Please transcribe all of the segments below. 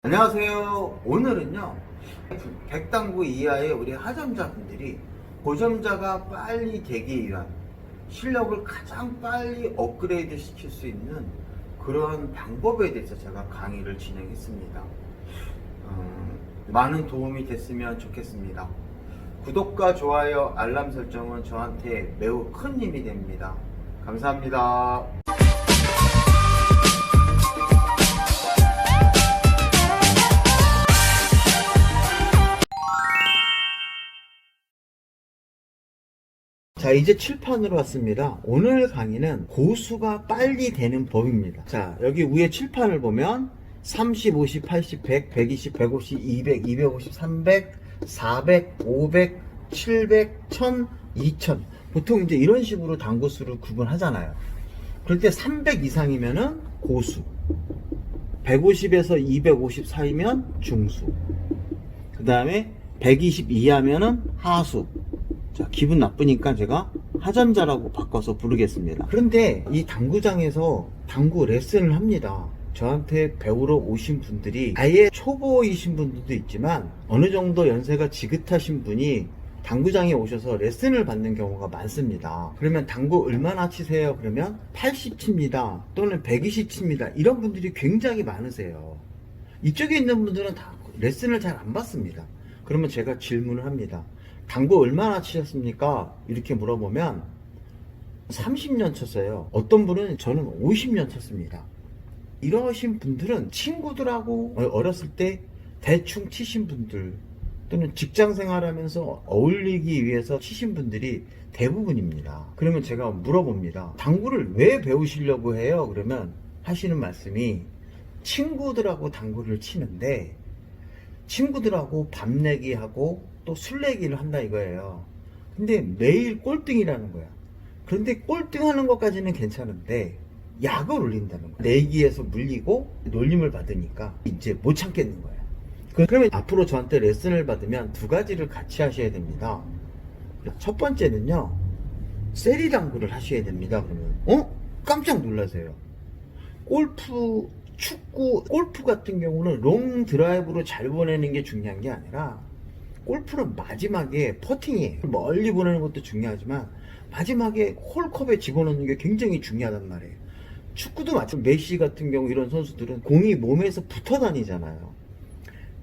안녕하세요. 오늘은요, 백당구 이하의 우리 하점자분들이 고점자가 빨리 되기 위한 실력을 가장 빨리 업그레이드 시킬 수 있는 그런 방법에 대해서 제가 강의를 진행했습니다. 많은 도움이 됐으면 좋겠습니다. 구독과 좋아요, 알람 설정은 저한테 매우 큰 힘이 됩니다. 감사합니다. 자, 이제 칠판으로 왔습니다. 오늘 강의는 고수가 빨리 되는 법입니다. 자, 여기 위에 칠판을 보면 30, 50, 80, 100, 120, 150, 200, 250, 300, 400, 500, 700, 1000, 2000. 보통 이제 이런 식으로 단고수를 구분하잖아요. 그럴 때 300 이상이면은 고수, 150에서 250 사이면 중수, 그 다음에 120 이하면은 하수. 자, 기분 나쁘니까 제가 하전자라고 바꿔서 부르겠습니다. 그런데 이 당구장에서 당구 레슨을 합니다. 저한테 배우러 오신 분들이 아예 초보이신 분들도 있지만 어느 정도 연세가 지긋하신 분이 당구장에 오셔서 레슨을 받는 경우가 많습니다. 그러면 당구 얼마나 치세요? 그러면 80 칩니다. 또는 120 칩니다. 이런 분들이 굉장히 많으세요. 이쪽에 있는 분들은 다 레슨을 잘 안 받습니다. 그러면 제가 질문을 합니다. 당구 얼마나 치셨습니까? 이렇게 물어보면 30년 쳤어요. 어떤 분은 저는 50년 쳤습니다. 이러신 분들은 친구들하고 어렸을 때 대충 치신 분들 또는 직장 생활하면서 어울리기 위해서 치신 분들이 대부분입니다. 그러면 제가 물어봅니다. 당구를 왜 배우시려고 해요? 그러면 하시는 말씀이 친구들하고 당구를 치는데 친구들하고 밥 내기하고 또 술내기를 한다 이거예요. 근데 매일 꼴등이라는 거야. 그런데 꼴등하는 것까지는 괜찮은데 약을 올린다는 거야. 내기에서 물리고 놀림을 받으니까 이제 못 참겠는 거야. 그러면 앞으로 저한테 레슨을 받으면 두 가지를 같이 하셔야 됩니다. 첫 번째는요, 세리 당구를 하셔야 됩니다. 그러면 깜짝 놀라세요. 골프, 축구, 골프 같은 경우는 롱 드라이브로 잘 보내는 게 중요한 게 아니라 골프는 마지막에 퍼팅이에요. 멀리 보내는 것도 중요하지만 마지막에 홀컵에 집어넣는 게 굉장히 중요하단 말이에요. 축구도 마찬가지. 메시 같은 경우 이런 선수들은 공이 몸에서 붙어 다니잖아요.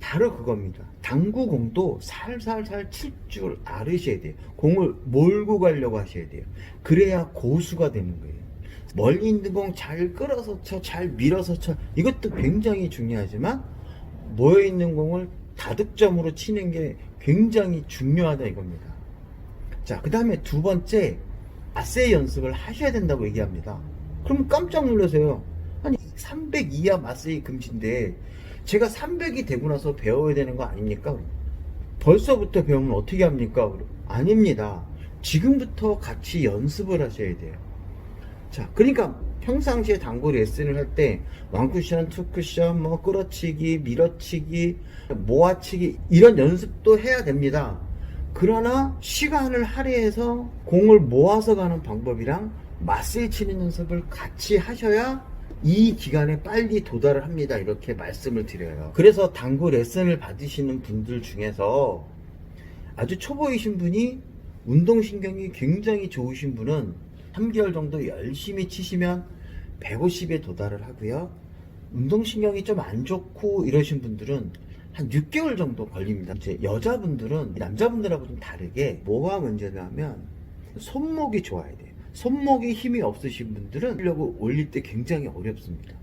바로 그겁니다. 당구공도 살살살 칠 줄 알으셔야 돼요. 공을 몰고 가려고 하셔야 돼요. 그래야 고수가 되는 거예요. 멀리 있는 공 잘 끌어서 쳐, 잘 밀어서 쳐. 이것도 굉장히 중요하지만 모여있는 공을 다득점으로 치는 게 굉장히 중요하다 이겁니다. 자, 그 다음에 두 번째, 마세 연습을 하셔야 된다고 얘기합니다. 그럼 깜짝 놀라세요. 아니 300 이하 마세이 금지인데 제가 300이 되고 나서 배워야 되는 거 아닙니까? 벌써부터 배우면 어떻게 합니까? 아닙니다. 지금부터 같이 연습을 하셔야 돼요. 자, 그러니까 평상시에 당구 레슨을 할 때 원쿠션, 투쿠션, 뭐 끌어치기, 밀어치기, 모아치기 이런 연습도 해야 됩니다. 그러나 시간을 할애해서 공을 모아서 가는 방법이랑 맞세이 치는 연습을 같이 하셔야 이 기간에 빨리 도달을 합니다. 이렇게 말씀을 드려요. 그래서 당구 레슨을 받으시는 분들 중에서 아주 초보이신 분이 운동신경이 굉장히 좋으신 분은 3개월 정도 열심히 치시면 150에 도달을 하고요. 운동신경이 좀 안 좋고 이러신 분들은 한 6개월 정도 걸립니다. 이제 여자분들은 남자분들하고 좀 다르게 뭐가 문제냐면 손목이 좋아야 돼요. 손목에 힘이 없으신 분들은 실력을 올릴 때 굉장히 어렵습니다.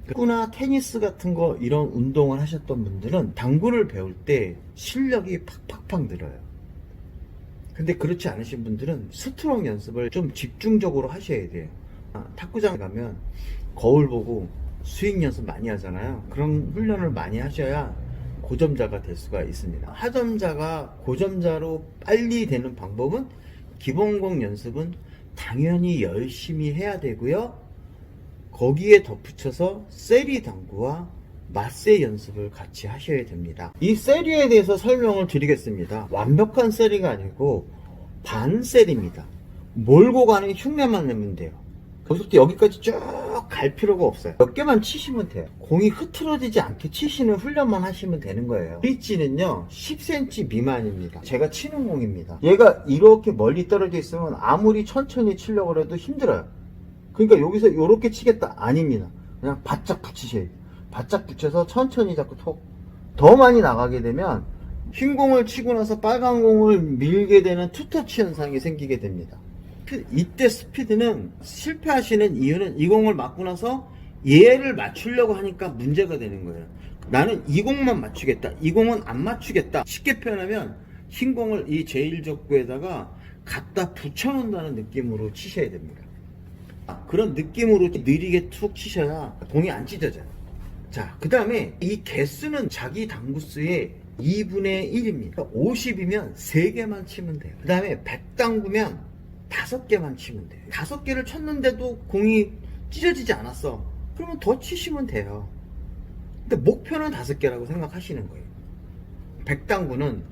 축구나 테니스 같은 거 이런 운동을 하셨던 분들은 당구를 배울 때 실력이 팍팍팍 늘어요. 근데 그렇지 않으신 분들은 스트로크 연습을 좀 집중적으로 하셔야 돼요. 탁구장 가면 거울 보고 스윙 연습 많이 하잖아요. 그런 훈련을 많이 하셔야 고점자가 될 수가 있습니다. 하점자가 고점자로 빨리 되는 방법은 기본공 연습은 당연히 열심히 해야 되고요. 거기에 덧붙여서 세리 당구와 맞세 연습을 같이 하셔야 됩니다. 이 세리에 대해서 설명을 드리겠습니다. 완벽한 세리가 아니고 반세리입니다. 몰고 가는 흉내만 내면 돼요. 거기서부터 여기까지 쭉 갈 필요가 없어요. 몇 개만 치시면 돼요. 공이 흐트러지지 않게 치시는 훈련만 하시면 되는 거예요. 브릿지는요 10cm 미만입니다. 제가 치는 공입니다. 얘가 이렇게 멀리 떨어져 있으면 아무리 천천히 치려고 해도 힘들어요. 그러니까 여기서 이렇게 치겠다 아닙니다. 그냥 바짝 붙이셔야 돼요. 바짝 붙여서 천천히 자꾸 더 많이 나가게 되면 흰 공을 치고 나서 빨간 공을 밀게 되는 투터치 현상이 생기게 됩니다. 이때 스피드는 실패하시는 이유는 이 공을 맞고 나서 얘를 맞추려고 하니까 문제가 되는 거예요. 나는 이 공만 맞추겠다. 이 공은 안 맞추겠다. 쉽게 표현하면 흰 공을 이 제1적구에다가 갖다 붙여놓는다는 느낌으로 치셔야 됩니다. 그런 느낌으로 느리게 툭 치셔야 공이 안 찢어져요. 자, 그 다음에 이 개수는 자기 당구수의 2분의 1입니다. 50이면 3개만 치면 돼요. 그 다음에 100당구면 5개만 치면 돼요. 5개를 쳤는데도 공이 찢어지지 않았어. 그러면 더 치시면 돼요. 근데 목표는 5개라고 생각하시는 거예요. 100당구는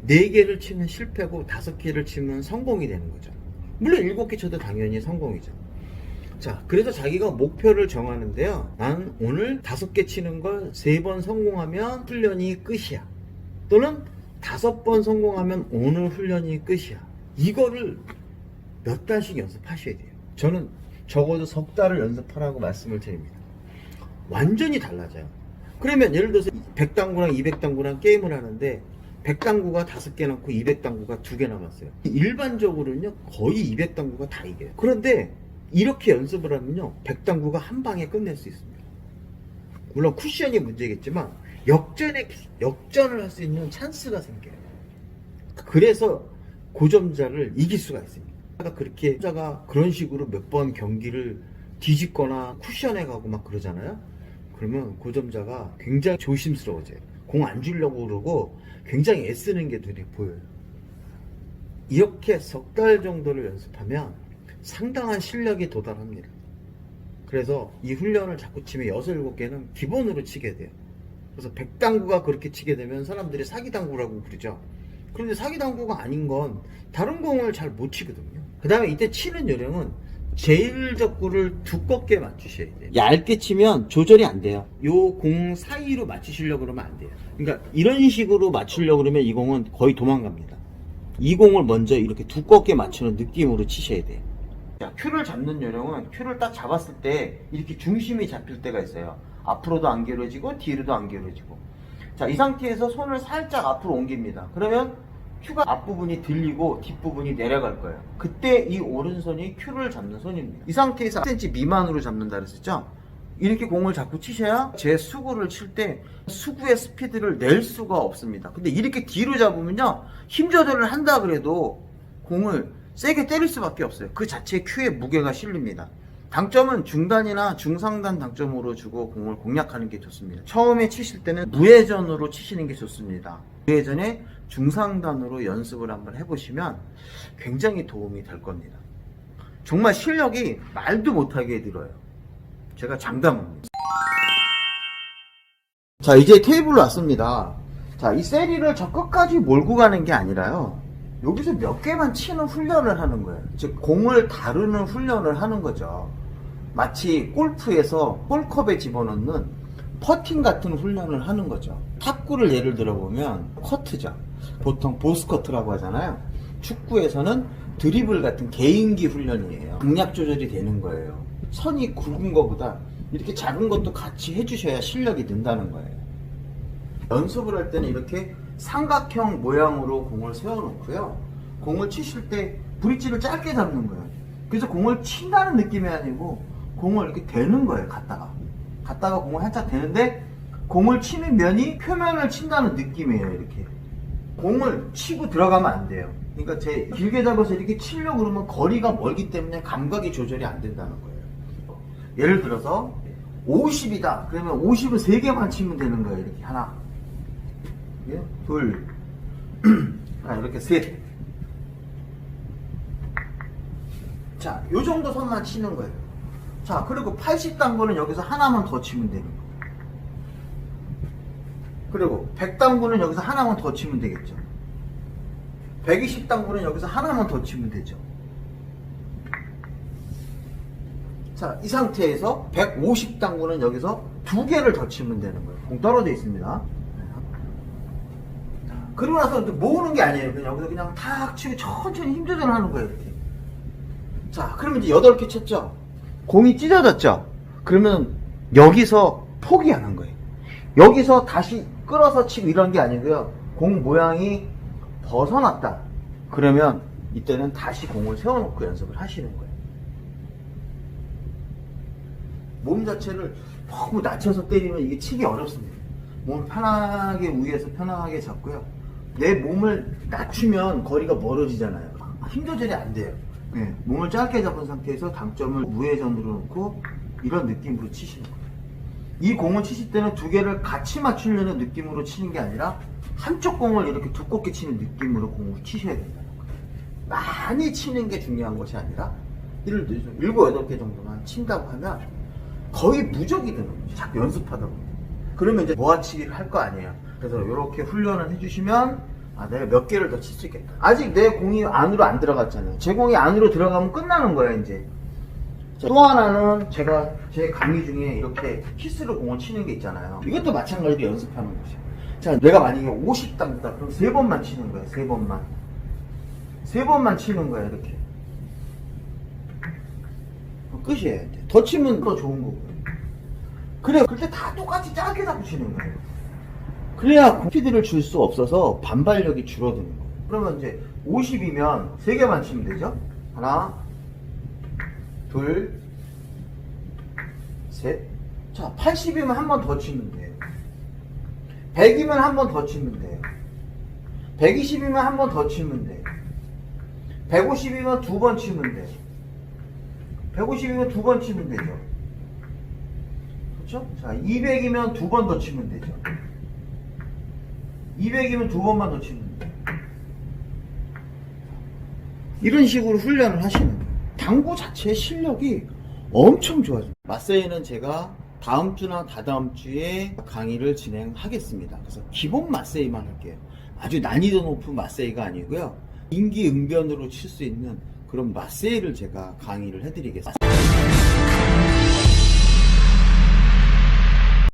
4개를 치면 실패고 5개를 치면 성공이 되는 거죠. 물론 7개 쳐도 당연히 성공이죠. 자, 그래서 자기가 목표를 정하는데요. 나는 오늘 5개 치는 걸 3번 성공하면 훈련이 끝이야. 또는 5번 성공하면 오늘 훈련이 끝이야. 이거를 몇 달씩 연습하셔야 돼요. 저는 적어도 석 달을 연습하라고 말씀을 드립니다. 완전히 달라져요. 그러면 예를 들어서 100당구랑 200당구랑 게임을 하는데 100당구가 5개 남고 200당구가 2개 남았어요. 일반적으로는요 거의 200당구가 다 이겨요. 그런데 이렇게 연습을 하면요 100당구가 한 방에 끝낼 수 있습니다. 물론 쿠션이 문제겠지만 역전을 할 수 있는 찬스가 생겨요. 그래서 고점자를 이길 수가 있습니다. 그렇게 자가 그런 식으로 몇 번 경기를 뒤집거나 쿠션에 가고 막 그러잖아요. 그러면 고점자가 굉장히 조심스러워져요. 공 안 주려고 그러고 굉장히 애쓰는 게 눈에 보여요. 이렇게 석 달 정도를 연습하면 상당한 실력에 도달합니다. 그래서 이 훈련을 자꾸 치면 6, 7개는 기본으로 치게 돼요. 그래서 100당구가 그렇게 치게 되면 사람들이 사기당구라고 부르죠. 그런데 사기당구가 아닌 건 다른 공을 잘 못 치거든요. 그 다음에 이때 치는 요령은 제1적구를 두껍게 맞추셔야 돼요. 얇게 치면 조절이 안 돼요. 요 공 사이로 맞추시려고 그러면 안 돼요. 그러니까 이런 식으로 맞추려고 그러면 이 공은 거의 도망갑니다. 이 공을 먼저 이렇게 두껍게 맞추는 느낌으로 치셔야 돼요. 자, 큐를 잡는 요령은 큐를 딱 잡았을 때 이렇게 중심이 잡힐 때가 있어요. 앞으로도 안 기울어지고 뒤로도 안 기울어지고. 자, 이 상태에서 손을 살짝 앞으로 옮깁니다. 그러면 큐가 앞부분이 들리고 뒷부분이 내려갈 거예요. 그때 이 오른손이 큐를 잡는 손입니다. 이 상태에서 10cm 미만으로 잡는다 그랬었죠? 이렇게 공을 자꾸 치셔야 제 수구를 칠 때 수구의 스피드를 낼 수가 없습니다. 근데 이렇게 뒤로 잡으면요 힘 조절을 한다 그래도 공을 세게 때릴 수밖에 없어요. 그 자체에 큐에 무게가 실립니다. 당점은 중단이나 중상단 당점으로 주고 공을 공략하는 게 좋습니다. 처음에 치실 때는 무회전으로 치시는 게 좋습니다. 무회전에 중상단으로 연습을 한번 해보시면 굉장히 도움이 될 겁니다. 정말 실력이 말도 못하게 늘어요. 제가 장담합니다. 자, 이제 테이블로 왔습니다. 자, 이 세리를 저 끝까지 몰고 가는 게 아니라요. 여기서 몇 개만 치는 훈련을 하는 거예요. 즉 공을 다루는 훈련을 하는 거죠. 마치 골프에서 볼컵에 집어넣는 퍼팅 같은 훈련을 하는 거죠. 탁구를 예를 들어보면 커트죠. 보통 보스커트라고 하잖아요. 축구에서는 드리블 같은 개인기 훈련이에요. 강약 조절이 되는 거예요. 선이 굵은 것보다 이렇게 작은 것도 같이 해주셔야 실력이 는다는 거예요. 연습을 할 때는 이렇게 삼각형 모양으로 공을 세워놓고요. 공을 치실 때 브릿지를 짧게 잡는 거예요. 그래서 공을 친다는 느낌이 아니고 공을 이렇게 대는 거예요. 갔다가 공을 살짝 대는데 공을 치는 면이 표면을 친다는 느낌이에요. 이렇게 공을 치고 들어가면 안 돼요. 그러니까 제 길게 잡아서 이렇게 치려고 그러면 거리가 멀기 때문에 감각이 조절이 안 된다는 거예요. 예를 들어서 50이다 그러면 50을 3개만 치면 되는 거예요. 이렇게 하나, 둘, 이렇게 셋. 자, 요 정도 선만 치는 거예요. 자, 그리고 80당구는 여기서 하나만 더 치면 되는 거예요. 그리고 100당구는 여기서 하나만 더 치면 되겠죠. 120당구는 여기서 하나만 더 치면 되죠. 자, 이 상태에서 150당구는 여기서 2개를 더 치면 되는 거예요. 공 떨어져 있습니다. 그러고 나서 모으는 게 아니에요. 그냥 여기서 그냥 탁 치고 천천히 힘 조절하는 거예요. 이렇게. 자, 그러면 이제 8개 쳤죠? 공이 찢어졌죠? 그러면 여기서 포기하는 거예요. 여기서 다시 끌어서 치고 이런 게 아니고요. 공 모양이 벗어났다. 그러면 이때는 다시 공을 세워놓고 연습을 하시는 거예요. 몸 자체를 너무 낮춰서 때리면 이게 치기 어렵습니다. 몸을 편하게 위에서 편하게 잡고요. 내 몸을 낮추면 거리가 멀어지잖아요. 힘 조절이 안 돼요. 네, 몸을 짧게 잡은 상태에서 당점을 우회전으로 놓고 이런 느낌으로 치시는 거예요. 이 공을 치실 때는 2개를 같이 맞추려는 느낌으로 치는 게 아니라 한쪽 공을 이렇게 두껍게 치는 느낌으로 공을 치셔야 된다는 거예요. 많이 치는 게 중요한 것이 아니라 예를 들어서 7, 8개 정도만 친다고 하면 거의 무적이 되는 거죠. 자꾸 연습하다 보면. 그러면 이제 모아치기를 할 거 아니에요. 그래서 이렇게 훈련을 해주시면 아, 내가 몇 개를 더 칠 수 있겠다. 아직 내 공이 안으로 안 들어갔잖아요. 제 공이 안으로 들어가면 끝나는 거예요, 이제. 자, 또 하나는 제가 제 강의 중에 이렇게 키스로 공을 치는 게 있잖아요. 이것도 마찬가지로 연습하는 거죠. 자, 내가 만약에 50당구다. 그럼 3번만 치는 거예요, 3번만. 3번만 치는 거예요, 이렇게. 끝이에요. 더 치면 더 좋은 거고요. 그래, 그때 다 똑같이 짧게 잡고 치는 거예요. 그래야 스피드를 줄 수 없어서 반발력이 줄어드는 거예요. 그러면 이제 50이면 3개만 치면 되죠? 하나, 둘, 셋. 자, 80이면 한 번 더 치면 돼요. 100이면 한 번 더 치면 돼요. 120이면 한 번 더 치면 돼요. 150이면 2번 치면 돼요. 150이면 2번 치면 되죠. 그렇죠? 자, 200이면 2번 더 치면 되죠. 200이면 2번만 더 치면 돼요. 이런 식으로 훈련을 하시는 거예요. 당구 자체의 실력이 엄청 좋아져요. 마세이는 제가 다음 주나 다다음 주에 강의를 진행하겠습니다. 그래서 기본 마세이만 할게요. 아주 난이도 높은 마세이가 아니고요. 임기응변으로 칠 수 있는 그런 마세이를 제가 강의를 해드리겠습니다.